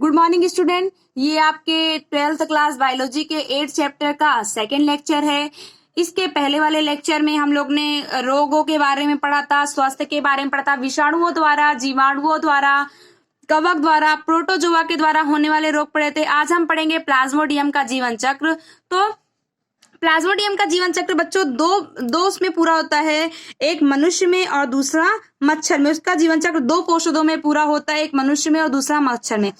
Good morning student. ये आपके 12th class biology के 8 चैप्टर का सेकेंड लेक्चर है। इसके पहले वाले लेक्चर में हम लोग ने रोगों के बारे में पढ़ा था, स्वास्थ्य के बारे में पढ़ा था, विषाणुओं द्वारा, जीवाणुओं द्वारा, कवक द्वारा, प्रोटोजोआ के द्वारा होने वाले रोग पढ़े थे। आज हम पढ़ेंगे प्लाज्मोडियम का जीवन चक्र। तो प्लाज्मोडियम का जीवन चक्र बच्चों दो उसमें पूरा होता है, एक मनुष्य में और दूसरा मच्छर में। उसका जीवन चक्र 2 पोषदों में पूरा होता है, एक मनुष्य में और दूसरा मच्छर में।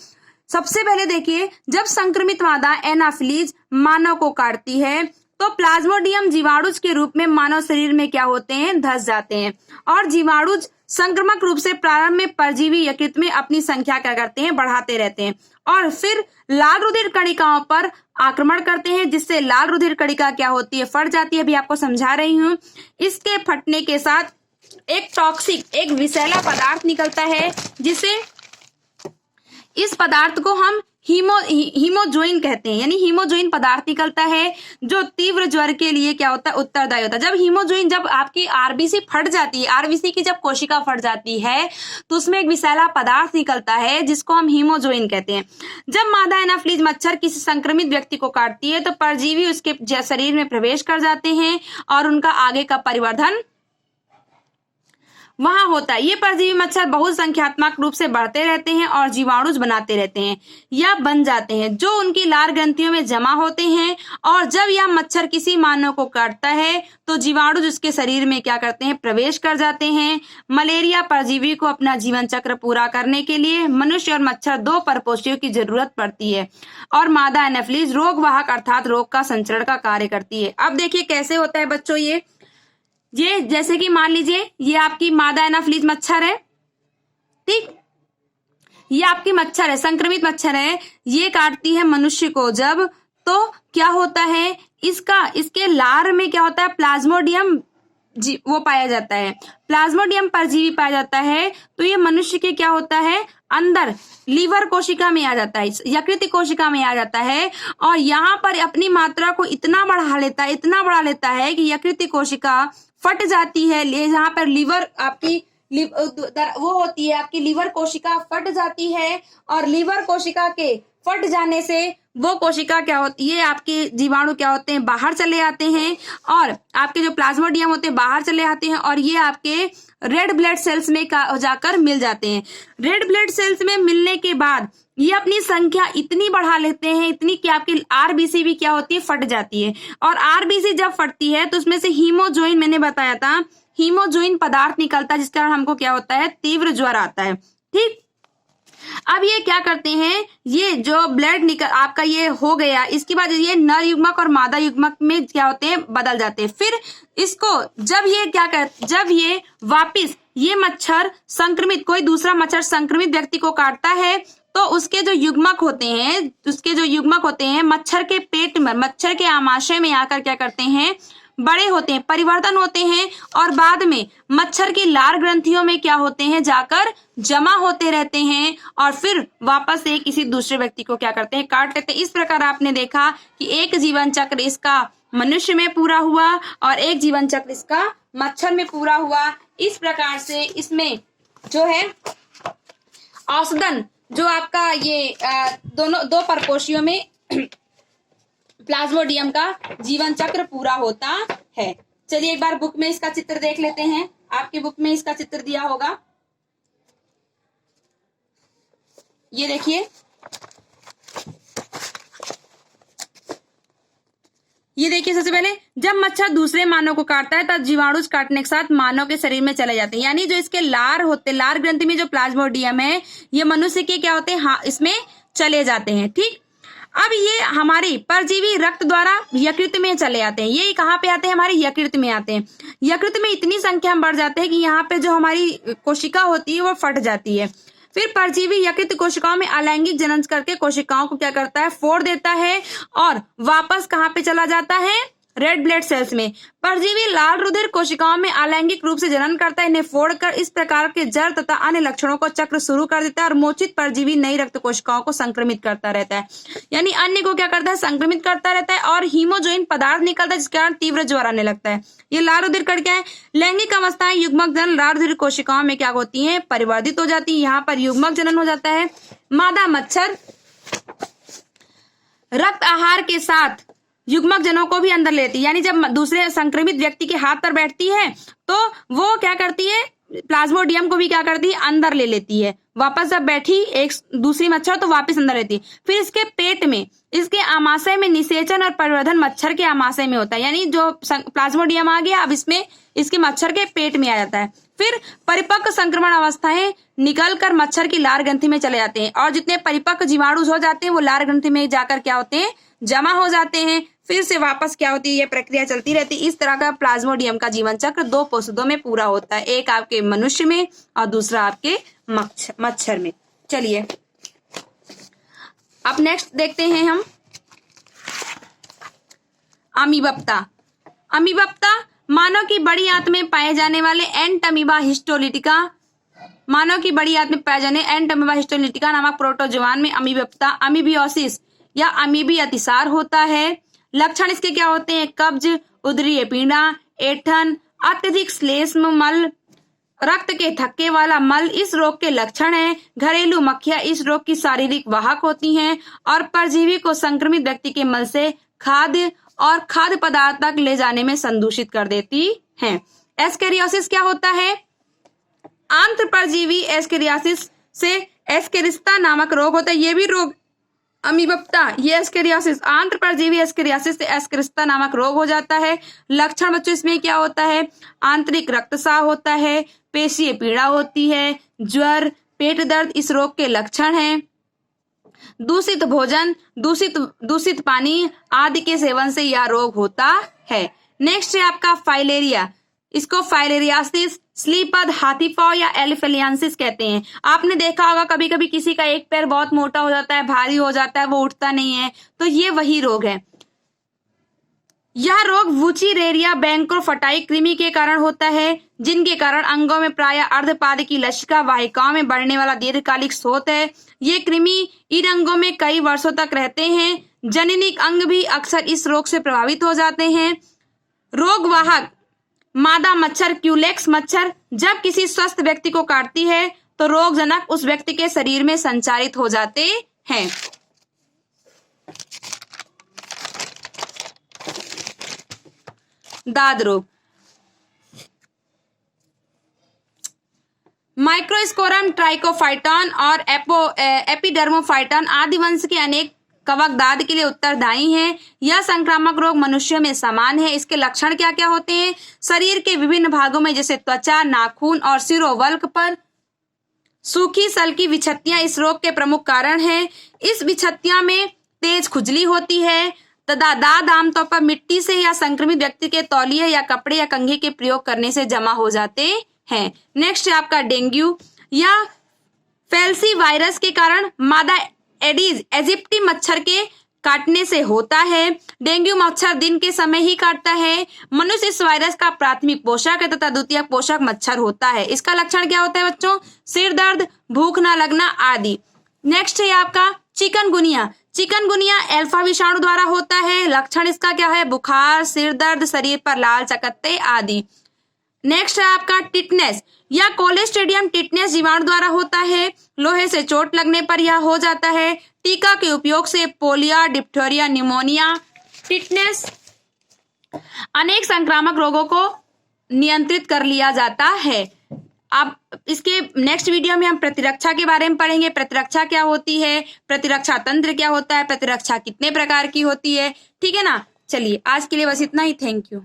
सबसे पहले देखिए, जब संक्रमित मादा एनाफिलीज मानव को काटती है तो प्लाज्मोडियम जीवाणुज के रूप में मानव शरीर में क्या होते हैं, धस जाते हैं। और जीवाणुज संक्रामक रूप से प्रारंभ में परजीवी यकृत में अपनी संख्या क्या करते हैं, बढ़ाते रहते हैं और फिर लाल रुधिर कणिकाओं पर आक्रमण करते हैं, जिससे लाल रुधिर कणिका क्या होती है, फट जाती है। अभी आपको समझा रही हूं। इसके फटने के साथ एक टॉक्सिक, एक विषैला पदार्थ निकलता है, जिसे इस पदार्थ को हम हीमोजोइन कहते हैं। यानी हीमोजोइन पदार्थ निकलता है जो तीव्र ज्वर के लिए क्या होता है, उत्तरदायी होता है। जब हीमोजोइन, जब आपकी आरबीसी फट जाती है, आरबीसी की जब कोशिका फट जाती है तो उसमें एक विषैला पदार्थ निकलता है जिसको हम हीमोजोइन कहते हैं। जब मादा एनाफिलीज मच्छर किसी संक्रमित व्यक्ति को काटती है तो परजीवी उसके शरीर में प्रवेश कर जाते हैं और उनका आगे का परिवर्धन वहां होता है। ये परजीवी मच्छर बहुत संख्यात्मक रूप से बढ़ते रहते हैं और जीवाणुज बनाते रहते हैं या बन जाते हैं, जो उनकी लार ग्रंथियों में जमा होते हैं। और जब यह मच्छर किसी मानव को काटता है तो जीवाणुज उसके शरीर में क्या करते हैं, प्रवेश कर जाते हैं। मलेरिया परजीवी को अपना जीवन चक्र पूरा करने के लिए मनुष्य और मच्छर 2 परपोषियों की जरूरत पड़ती है और मादा एनाफिलीज रोगवाहक अर्थात रोग का संचरण का कार्य करती है। अब देखिए कैसे होता है बच्चों। ये जैसे कि मान लीजिए ये आपकी मादा एनाफिलीज मच्छर है, ठीक, ये आपकी मच्छर है, संक्रमित मच्छर है। ये काटती है मनुष्य को जब, तो क्या होता है, इसके लार में क्या होता है, प्लाज्मोडियम वो पाया जाता है, प्लाज्मोडियम परजीवी पाया जाता है। तो ये मनुष्य के क्या होता है, अंदर लीवर कोशिका में आ जाता है, यकृत कोशिका में आ जाता है और यहाँ पर अपनी मात्रा को इतना बढ़ा लेता है कि यकृत कोशिका फट जाती है। यहाँ पर लीवर आपकी वो होती है, आपकी लीवर कोशिका फट जाती है और लीवर कोशिका के फट जाने से वो कोशिका क्या होती है, आपके जीवाणु क्या होते हैं, बाहर चले आते हैं और आपके जो प्लाज्मोडियम होते हैं बाहर चले आते हैं और ये आपके रेड ब्लड सेल्स में जाकर मिल जाते हैं। रेड ब्लड सेल्स में मिलने के बाद ये अपनी संख्या इतनी बढ़ा लेते हैं, इतनी कि आपकी आरबीसी भी क्या होती है, फट जाती है। और आरबीसी जब फटती है तो उसमें से हीमोजोइन, मैंने बताया था, हीमोजोइन पदार्थ निकलता है जिसके कारण हमको क्या होता है, तीव्र ज्वर आता है। ठीक, अब ये क्या करते हैं, ये जो ब्लड निकल आपका ये हो गया, इसके बाद ये नर युग्मक और मादा युग्मक में क्या होते हैं, बदल जाते हैं। फिर इसको जब ये वापिस ये मच्छर संक्रमित, कोई दूसरा मच्छर संक्रमित व्यक्ति को काटता है तो उसके जो युग्मक होते हैं मच्छर के पेट में, मच्छर के आमाशय में आकर क्या करते हैं, बड़े होते हैं, परिवर्तन होते हैं और बाद में मच्छर की लार ग्रंथियों में क्या होते हैं, जाकर जमा होते रहते हैं और फिर वापस से किसी दूसरे व्यक्ति को क्या करते हैं, काट लेते हैं। इस प्रकार आपने देखा कि एक जीवन चक्र इसका मनुष्य में पूरा हुआ और एक जीवन चक्र इसका मच्छर में पूरा हुआ। इस प्रकार से इसमें जो है औसतन जो आपका ये दोनों 2 परपोषियों में प्लाज्मोडियम का जीवन चक्र पूरा होता है। चलिए एक बार बुक में इसका चित्र देख लेते हैं। आपकी बुक में इसका चित्र दिया होगा, ये देखिए, ये देखिए। सबसे पहले जब मच्छर दूसरे मानव को काटता है तब जीवाणुज काटने के साथ मानव के शरीर में चले जाते हैं। यानी जो इसके लार ग्रंथि में जो प्लाज्मोडियम है ये मनुष्य के क्या होते हैं, हाँ, इसमें चले जाते हैं। ठीक, अब ये हमारी परजीवी रक्त द्वारा यकृत में चले आते हैं। ये कहाँ पे आते हैं, हमारे यकृत में आते हैं। यकृत में इतनी संख्या में बढ़ जाते हैं कि यहाँ पे जो हमारी कोशिका होती है वो फट जाती है। फिर परजीवी यकृत कोशिकाओं में अलैंगिक जनन करके कोशिकाओं को क्या करता है, फोड़ देता है और वापस कहाँ पे चला जाता है, रेड ब्लड सेल्स में। परजीवी लाल रुधिर कोशिकाओं में अलैंगिक रूप से जनन करता है, इन्हें फोड़कर इस प्रकार के जड़ तथा अन्य लक्षणों को चक्र शुरू कर देता है और मोचित परजीवी नई रक्त कोशिकाओं को संक्रमित करता रहता है। यानी अन्य को क्या करता है, संक्रमित करता रहता है और हीमोजोइन पदार्थ निकलता है जिसके कारण तीव्र ज्वर आने लगता है। ये लाल रुधिर कण क्या है, लैंगिक अवस्थाएं युग्मक जनन लाल रुधिर कोशिकाओं में क्या होती है, परिवर्तित हो जाती है। यहाँ पर युग्मक जनन हो जाता है। मादा मच्छर रक्त आहार के साथ युग्मक जनों को भी अंदर लेती है, यानी जब दूसरे संक्रमित व्यक्ति के हाथ पर बैठती है तो वो क्या करती है, प्लाज्मोडियम को भी क्या करती है, अंदर ले लेती है। वापस जब बैठी एक दूसरी मच्छर तो वापस अंदर लेती है। फिर इसके पेट में, इसके आमाशय में निषेचन और परिवर्धन मच्छर के आमाशय में होता है, यानी जो प्लाज्मोडियम आ गया अब इसमें इसके मच्छर के पेट में आ जाता है। फिर परिपक्व संक्रमण अवस्थाएं निकल कर मच्छर की लार ग्रंथि में चले जाते हैं और जितने परिपक्व जीवाणु हो जाते हैं वो लार ग्रंथि में जाकर क्या होते हैं, जमा हो जाते हैं। फिर से वापस क्या होती है, ये प्रक्रिया चलती रहती है। इस तरह का प्लाज्मोडियम का जीवन चक्र 2 पोषदों में पूरा होता है, एक आपके मनुष्य में और दूसरा आपके मच्छर में। चलिए अब नेक्स्ट देखते हैं हम अमीबप्ता। अमीबप्ता मानव की बड़ी आंत में पाए जाने वाले एंटअमीबा हिस्टोलिटिका, मानव की बड़ी आंत में पाए जाने एंटअमीबा हिस्टोलिटिका नामक प्रोटोजोआन में अमीबप्ता अमीबियोसिस या अमीबी अतिसार होता है। लक्षण इसके क्या होते हैं, कब्ज, उदरीय पीड़ा, ऐंठन, अत्यधिक श्लेष्म मल, रक्त के थक्के वाला मल इस रोग के लक्षण हैं। घरेलू मक्खियां इस रोग की शारीरिक वाहक होती हैं और परजीवी को संक्रमित व्यक्ति के मल से खाद्य और खाद्य पदार्थ तक ले जाने में संदूषित कर देती हैं। एस्केरियोसिस क्या होता है, आंत्र परजीवी एस्केरियोसिस से एस्केरिस्ता नामक रोग होता है। ये भी रोग अमीबप्ता, ये एस्केरियोसिस, आंत्र परजीवी एस्केरियोसिस से एस्केरिस्ता नामक रोग हो जाता है। लक्षण बच्चों इसमें क्या होता है, आंतरिक रक्तस्राव होता है, पेशीय पीड़ा होती है, ज्वर, पेट दर्द इस रोग के लक्षण हैं। दूषित भोजन, दूषित पानी आदि के सेवन से यह रोग होता है। नेक्स्ट है आपका फाइलेरिया, इसको फाइलेरियासिस, स्लीपद, हाथी पांव या एलिफेलियांसिस कहते हैं। आपने देखा होगा कभी कभी किसी का एक पैर बहुत मोटा हो जाता है, भारी हो जाता है, वो उठता नहीं है, तो ये वही रोग है। यह रोग वुचिरेरिया बैंक्रोफटाई कृमि के कारण होता है, जिनके कारण अंगों में प्राय अर्धपाद की लसिका वाहिकाओं में बढ़ने वाला दीर्घकालिक शोथ है। ये कृमि इन अंगों में कई वर्षों तक रहते हैं। जननिक अंग भी अक्सर इस रोग से प्रभावित हो जाते हैं। रोगवाहक मादा मच्छर क्यूलेक्स मच्छर जब किसी स्वस्थ व्यक्ति को काटती है तो रोगजनक उस व्यक्ति के शरीर में संचारित हो जाते हैं। दाद रोग, माइक्रोस्पोरम ट्राइकोफाइटॉन और एपिडर्मोफाइटॉन आदि वंश के अनेक कवक दाद के लिए उत्तरदायी हैं। यह संक्रामक रोग मनुष्यों में समान है। इसके लक्षण क्या क्या होते हैं, शरीर के विभिन्न भागों में जैसे त्वचा, नाखून और सिरोवल्क पर सूखी सल्की विच्छत्तियां इस रोग के प्रमुख कारण हैं। इस विच्छत्तियां में तेज खुजली होती है तथा दाद आमतौर पर मिट्टी से या संक्रमित व्यक्ति के तौलिए या कपड़े या कंघी के प्रयोग करने से जमा हो जाते हैं। नेक्स्ट है आपका डेंगू या फेल्सी वायरस के कारण मादा एडीज इजिप्टी मच्छर के काटने से होता है। डेंगू मच्छर दिन के समय ही काटता है। मनुष्य इस वायरस का प्राथमिक पोषक है तथा द्वितीय पोषक मच्छर होता है। इसका लक्षण क्या होता है बच्चों, सिर दर्द, भूख न लगना आदि। नेक्स्ट है आपका चिकनगुनिया। चिकनगुनिया अल्फा विषाणु द्वारा होता है। लक्षण इसका क्या है, बुखार, सिर दर्द, शरीर पर लाल चकत्ते आदि। नेक्स्ट है आपका टिटनेस या कोलेस्ट्रीडियम टिटनेस जीवाणु द्वारा होता है। लोहे से चोट लगने पर यह हो जाता है। टीका के उपयोग से पोलियो, डिप्थीरिया, निमोनिया, टिटनेस अनेक संक्रामक रोगों को नियंत्रित कर लिया जाता है। अब इसके नेक्स्ट वीडियो में हम प्रतिरक्षा के बारे में पढ़ेंगे। प्रतिरक्षा क्या होती है, प्रतिरक्षा तंत्र क्या होता है, प्रतिरक्षा कितने प्रकार की होती है, ठीक है ना। चलिए आज के लिए बस इतना ही। Thank you.